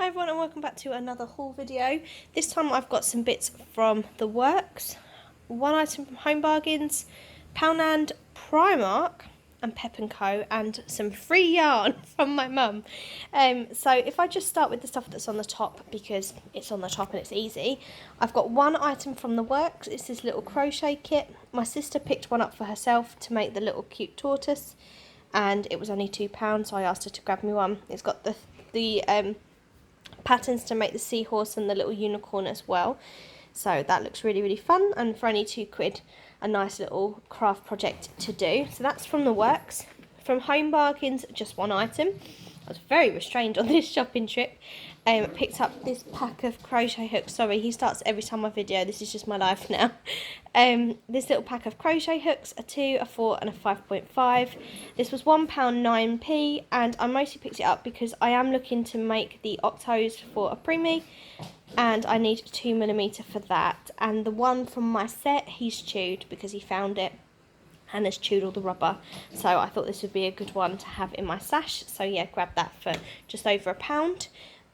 Hi everyone and welcome back to another haul video. This time I've got some bits from the works, one item from Home Bargains, Poundland, Primark and Pep & Co, and some free yarn from my mum. So if I just start with the stuff that's on the top, because it's on the top and it's easy, I've got one item from the works. It's this little crochet kit. My sister picked one up for herself to make the little cute tortoise, and it was only £2, so I asked her to grab me one. It's got the patterns to make the seahorse and the little unicorn as well, so that looks really fun, and for only £2 a nice little craft project to do. So that's from the works. From Home Bargains, just one item. I was very restrained on this shopping trip. Picked up this pack of crochet hooks. Sorry, he starts every time I video. This is just my life now. This little pack of crochet hooks, a 2, a 4 and a 5.5. This was £1.09, and I mostly picked it up because I am looking to make the octos for a preemie, and I need 2mm for that. And the one from my set, he's chewed because he found it and has chewed all the rubber, so I thought this would be a good one to have in my stash. So yeah, grab that for just over £1.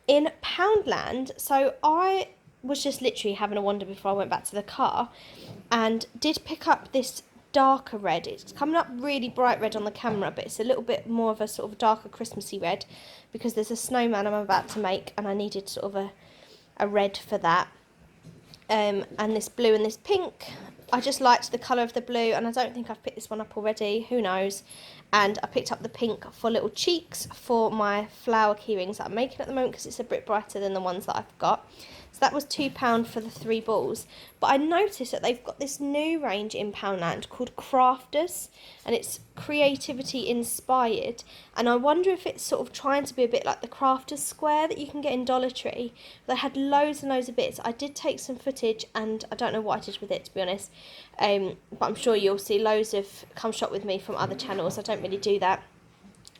In Poundland, so I was just literally having a wander before I went back to the car, and did pick up this darker red. It's coming up really bright red on the camera, but it's a little bit more of a sort of darker Christmassy red, because there's a snowman I'm about to make and I needed sort of a red for that. And this blue and this pink. I just liked the colour of the blue, and I don't think I've picked this one up already, who knows. And I picked up the pink for little cheeks for my flower keyrings that I'm making at the moment, because it's a bit brighter than the ones that I've got. So that was £2 for the 3 balls. But I noticed that they've got this new range in Poundland called Craftus, and it's creativity inspired. And I wonder if it's sort of trying to be a bit like the Crafters square that you can get in Dollar Tree. They had loads and loads of bits. I did take some footage, and I don't know what I did with it, to be honest. But I'm sure you'll see loads of come shop with me from other channels. I don't really do that.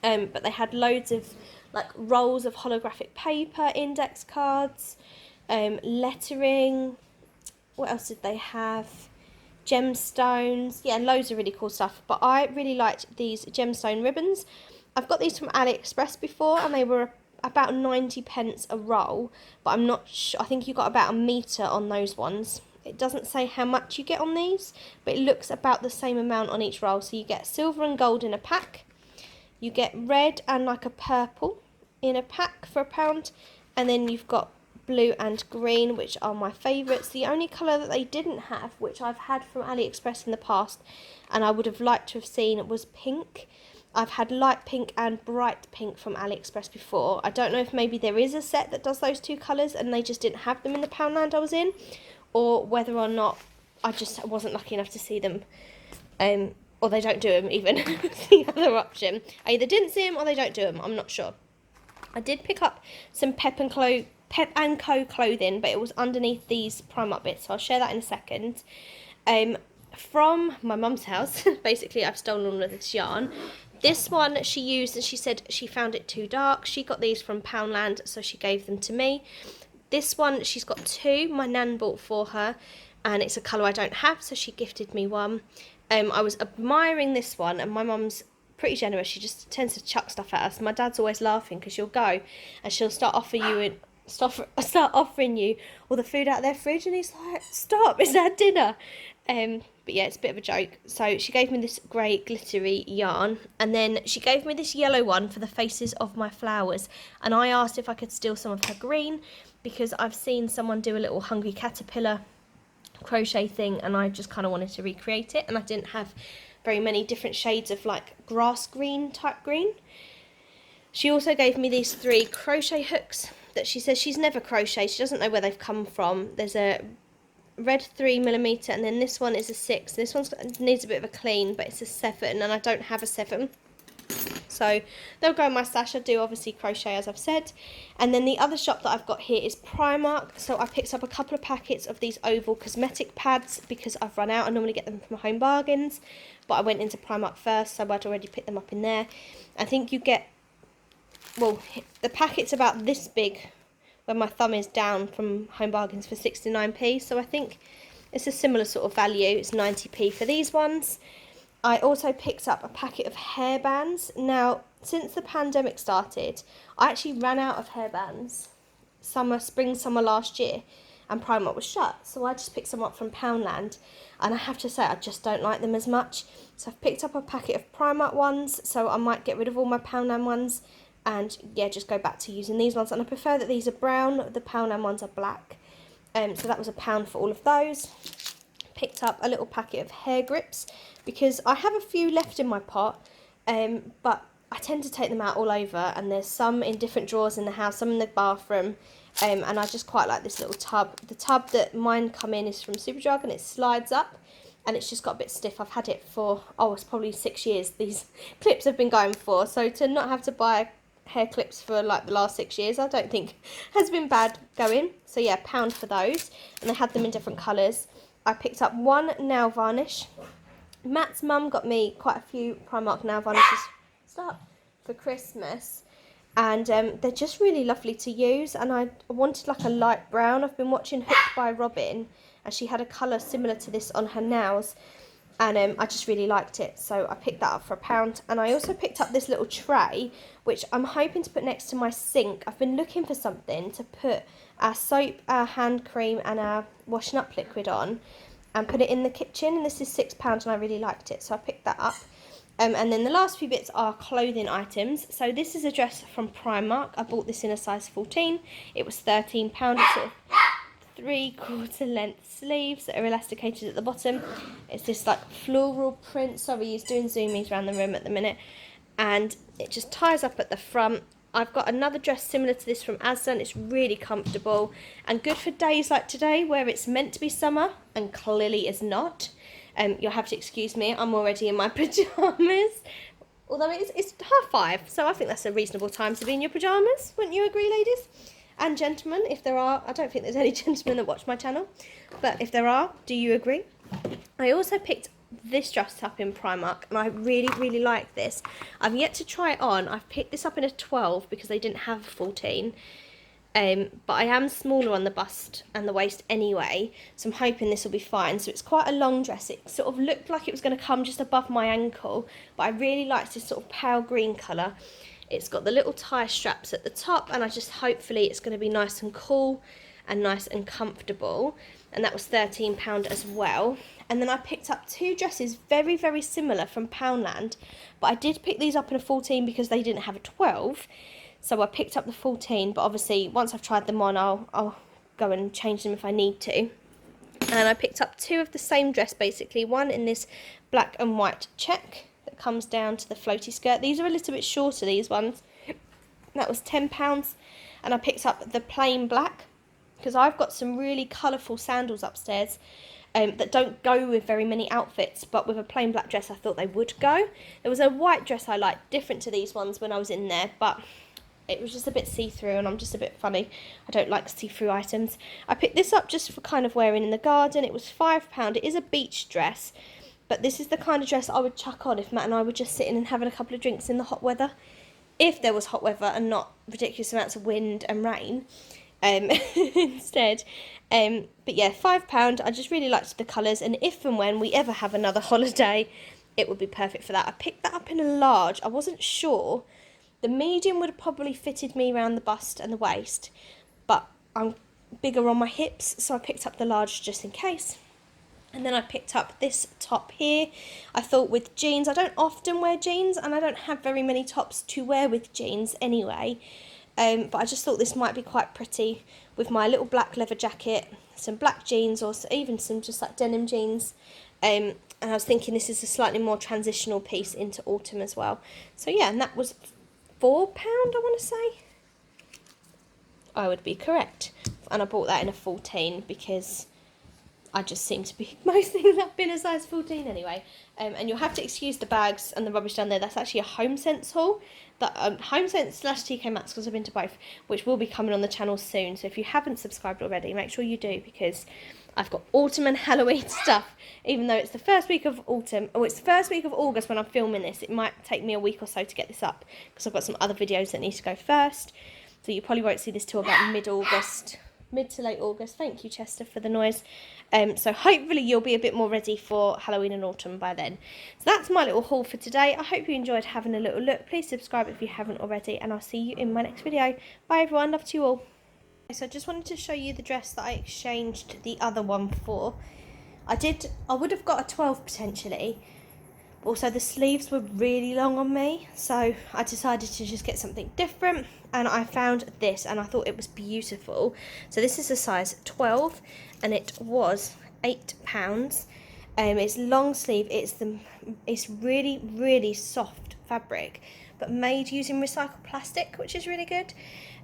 But they had loads of like rolls of holographic paper, index cards, lettering. What else did they have? Gemstones. Yeah, loads of really cool stuff. But I really liked these Gemstone Ribbons. I've got these from AliExpress before, and they were about 90p a roll. But I'm not sure. I think you got about a metre on those ones. It doesn't say how much you get on these, but it looks about the same amount on each roll. So you get silver and gold in a pack. You get red and like a purple in a pack for £1. And then you've got blue and green, which are my favourites. The only colour that they didn't have, which I've had from AliExpress in the past, and I would have liked to have seen, was pink. I've had light pink and bright pink from AliExpress before. I don't know if maybe there is a set that does those two colours and they just didn't have them in the Poundland I was in, or whether or not I just wasn't lucky enough to see them, or they don't do them even. The other option. I either didn't see them or they don't do them, I'm not sure. I did pick up some Pep & Co clothing, but it was underneath these Primark bits, so I'll share that in a second. From my mum's house, basically I've stolen all of this yarn. This one she used, and she said she found it too dark. She got these from Poundland, so she gave them to me. This one, she's got 2, my nan bought for her, and it's a colour I don't have, so she gifted me one. I was admiring this one, and my mum's pretty generous. She just tends to chuck stuff at us. My dad's always laughing because she'll go and she'll start offering you all the food out of their fridge, and he's like, stop, it's our dinner. But yeah, it's a bit of a joke. So she gave me this grey glittery yarn, and then she gave me this yellow one for the faces of my flowers, and I asked if I could steal some of her green, because I've seen someone do a little hungry caterpillar crochet thing, and I just kind of wanted to recreate it, and I didn't have very many different shades of like grass green type green. She also gave me these 3 crochet hooks that she says she's never crocheted. She doesn't know where they've come from. There's a red 3mm, and then this one is a 6. This one needs a bit of a clean, but it's a 7, and I don't have a 7. So they'll go in my stash. I do obviously crochet, as I've said. And then the other shop that I've got here is Primark. So I picked up a couple of packets of these oval cosmetic pads because I've run out. I normally get them from Home Bargains, but I went into Primark first, so I'd already picked them up in there. I think you get, well, the packet's about this big where my thumb is down from Home Bargains for 69p. So I think it's a similar sort of value. It's 90p for these ones. I also picked up a packet of hairbands. Now, since the pandemic started, I actually ran out of hairbands. spring, summer last year, and Primark was shut. So I just picked some up from Poundland, and I have to say I just don't like them as much. So I've picked up a packet of Primark ones, so I might get rid of all my Poundland ones, and yeah, just go back to using these ones. And I prefer that these are brown, the Poundland ones are black. So that was £1 for all of those. Picked up a little packet of hair grips, because I have a few left in my pot, but I tend to take them out all over, and there's some in different drawers in the house, some in the bathroom, and I just quite like this little tub. The tub that mine come in is from Superdrug, and it slides up, and it's just got a bit stiff. I've had it for, it's probably 6 years these clips have been going for, so to not have to buy hair clips for like the last 6 years, I don't think has been bad going. So yeah, £1 for those, and they had them in different colours. I picked up one nail varnish. Matt's mum got me quite a few Primark nail varnishes for Christmas, and they're just really lovely to use, and I wanted like a light brown. I've been watching Hooked by Robin, and she had a colour similar to this on her nails, and I just really liked it, so I picked that up for £1. And I also picked up this little tray, which I'm hoping to put next to my sink. I've been looking for something to put our soap, our hand cream, and our washing up liquid on, and put it in the kitchen, and this is £6, and I really liked it, so I picked that up. And then the last few bits are clothing items. So this is a dress from Primark. I bought this in a size 14. It was £13. It's sort of 3/4 length sleeves that are elasticated at the bottom. It's this like floral print. Sorry, he's doing zoomies around the room at the minute. And it just ties up at the front. I've got another dress similar to this from Asda, and it's really comfortable and good for days like today where it's meant to be summer and clearly is not. You'll have to excuse me, I'm already in my pyjamas. Although it's 5:30, so I think that's a reasonable time to be in your pyjamas. Wouldn't you agree, ladies? And gentlemen, if there are. I don't think there's any gentlemen that watch my channel, but if there are, do you agree? I also picked this dress up in Primark, and I really, really like this. I've yet to try it on. I've picked this up in a 12 because they didn't have a 14. But I am smaller on the bust and the waist anyway, so I'm hoping this will be fine. So it's quite a long dress. It sort of looked like it was going to come just above my ankle, but I really liked this sort of pale green colour. It's got the little tie straps at the top, and hopefully it's going to be nice and cool and nice and comfortable. And that was £13 as well. And then I picked up two dresses very, very similar from Poundland, but I did pick these up in a 14 because they didn't have a 12. So I picked up the 14, but obviously once I've tried them on, I'll go and change them if I need to. And I picked up two of the same dress, basically. One in this black and white check that comes down to the floaty skirt. These are a little bit shorter, these ones. That was £10. And I picked up the plain black, because I've got some really colourful sandals upstairs that don't go with very many outfits, but with a plain black dress I thought they would go. There was a white dress I liked, different to these ones when I was in there, but it was just a bit see-through, and I'm just a bit funny. I don't like see-through items. I picked this up just for kind of wearing in the garden. It was £5. It is a beach dress, but this is the kind of dress I would chuck on if Matt and I were just sitting and having a couple of drinks in the hot weather. If there was hot weather and not ridiculous amounts of wind and rain instead. But yeah, £5. I just really liked the colours, and if and when we ever have another holiday, it would be perfect for that. I picked that up in a large. I wasn't sure. The medium would have probably fitted me around the bust and the waist, but I'm bigger on my hips, so I picked up the large just in case. And then I picked up this top here. I thought with jeans, I don't often wear jeans, and I don't have very many tops to wear with jeans anyway, but I just thought this might be quite pretty with my little black leather jacket, some black jeans, or even some just like denim jeans. And I was thinking this is a slightly more transitional piece into autumn as well. So yeah, and that was £4, I want to say. I would be correct. And I bought that in a 14 because I just seem to be most things have been a size 14 anyway. And you'll have to excuse the bags and the rubbish down there. That's actually a HomeSense haul. That HomeSense / TK Maxx, because I've been to both, which will be coming on the channel soon. So if you haven't subscribed already, make sure you do, because I've got autumn and Halloween stuff. Even though it's the first week of autumn, or it's the first week of August when I'm filming this, it might take me a week or so to get this up, because I've got some other videos that need to go first. So you probably won't see this till about mid-August. Mid to late August. Thank you, Chester, for the noise. So hopefully you'll be a bit more ready for Halloween and autumn by then. So that's my little haul for today. I hope you enjoyed having a little look. Please subscribe if you haven't already, and I'll see you in my next video. Bye everyone, love to you all. So I just wanted to show you the dress that I exchanged the other one for. I would have got a 12 potentially. Also, the sleeves were really long on me, so I decided to just get something different, and I found this, and I thought it was beautiful. So this is a size 12, and it was £8. It's long sleeve. It's really, really soft fabric, but made using recycled plastic, which is really good.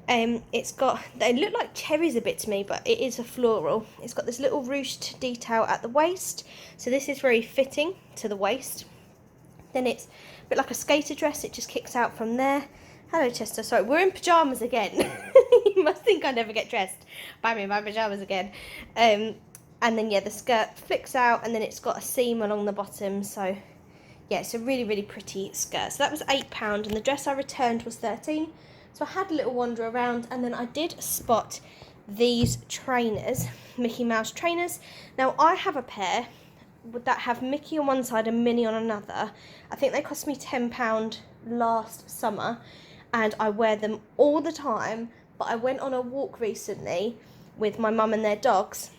They look like cherries a bit to me, but it is a floral. It's got this little ruched detail at the waist, so this is very fitting to the waist. Then it's a bit like a skater dress, it just kicks out from there. Hello Chester, sorry, we're in pyjamas again. You must think I never get dressed. Buy me my pyjamas again. And then yeah, the skirt flicks out, and then it's got a seam along the bottom, so yeah, it's a really, really pretty skirt. So that was £8, and the dress I returned was 13. So I had a little wander around, and then I did spot these trainers, Mickey Mouse trainers. Now I have a pair that have Mickey on one side and Minnie on another. I think they cost me £10 last summer, and I wear them all the time. But I went on a walk recently with my mum and their dogs,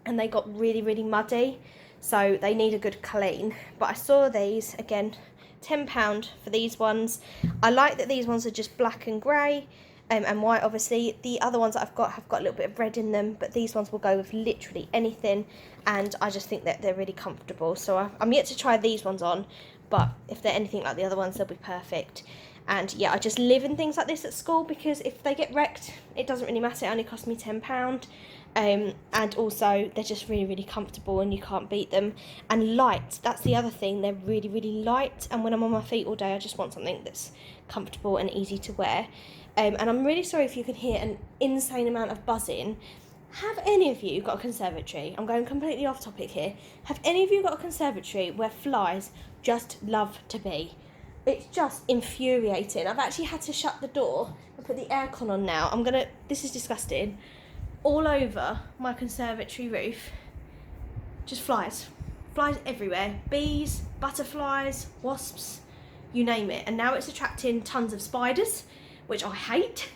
and they got really, really muddy, so they need a good clean. But I saw these again, £10 for these ones. I like that these ones are just black and grey and white. Obviously the other ones that I've got have got a little bit of red in them, but these ones will go with literally anything, and I just think that they're really comfortable. So I'm yet to try these ones on, but if they're anything like the other ones, they'll be perfect. And yeah, I just live in things like this at school, because if they get wrecked, it doesn't really matter. It only cost me £10. And also they're just really, really comfortable, and you can't beat them. And light, that's the other thing, they're really, really light, and when I'm on my feet all day, I just want something that's comfortable and easy to wear. And I'm really sorry if you can hear an insane amount of buzzing. Have any of you got a conservatory? I'm going completely off topic here. Have any of you got a conservatory where flies just love to be? It's just infuriating. I've actually had to shut the door and put the aircon on now. This is disgusting. All over my conservatory roof, just flies everywhere. Bees, butterflies, wasps, you name it. And now it's attracting tons of spiders, which I hate,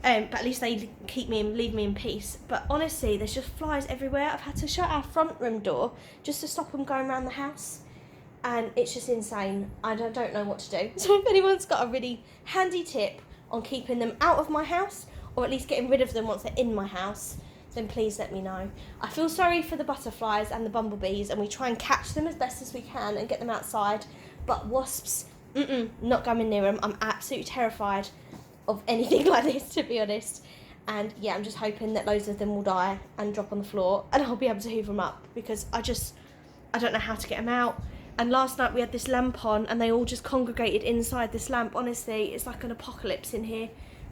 but at least they leave me in peace. But honestly, there's just flies everywhere. I've had to shut our front room door just to stop them going around the house, and it's just insane. I don't know what to do. So if anyone's got a really handy tip on keeping them out of my house, or at least getting rid of them once they're in my house, then please let me know. I feel sorry for the butterflies and the bumblebees, and we try and catch them as best as we can and get them outside, but wasps, not going near them. I'm absolutely terrified of anything like this, to be honest. And yeah, I'm just hoping that loads of them will die and drop on the floor, and I'll be able to hoover them up, because I don't know how to get them out. And last night we had this lamp on, and they all just congregated inside this lamp. Honestly, it's like an apocalypse in here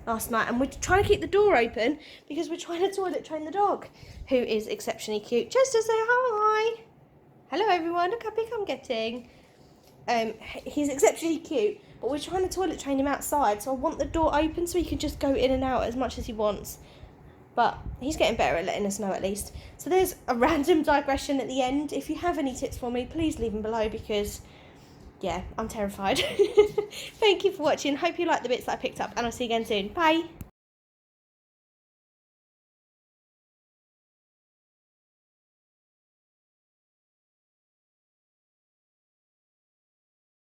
last night, and we're trying to keep the door open because we're trying to toilet train the dog, who is exceptionally cute. Just to say hi. Hello everyone, look how big I'm getting. He's exceptionally cute, but we're trying to toilet train him outside, so I want the door open so he can just go in and out as much as he wants. But he's getting better at letting us know, at least. So there's a random digression at the end. If you have any tips for me, please leave them below, because yeah, I'm terrified. Thank you for watching. Hope you liked the bits that I picked up, and I'll see you again soon. Bye.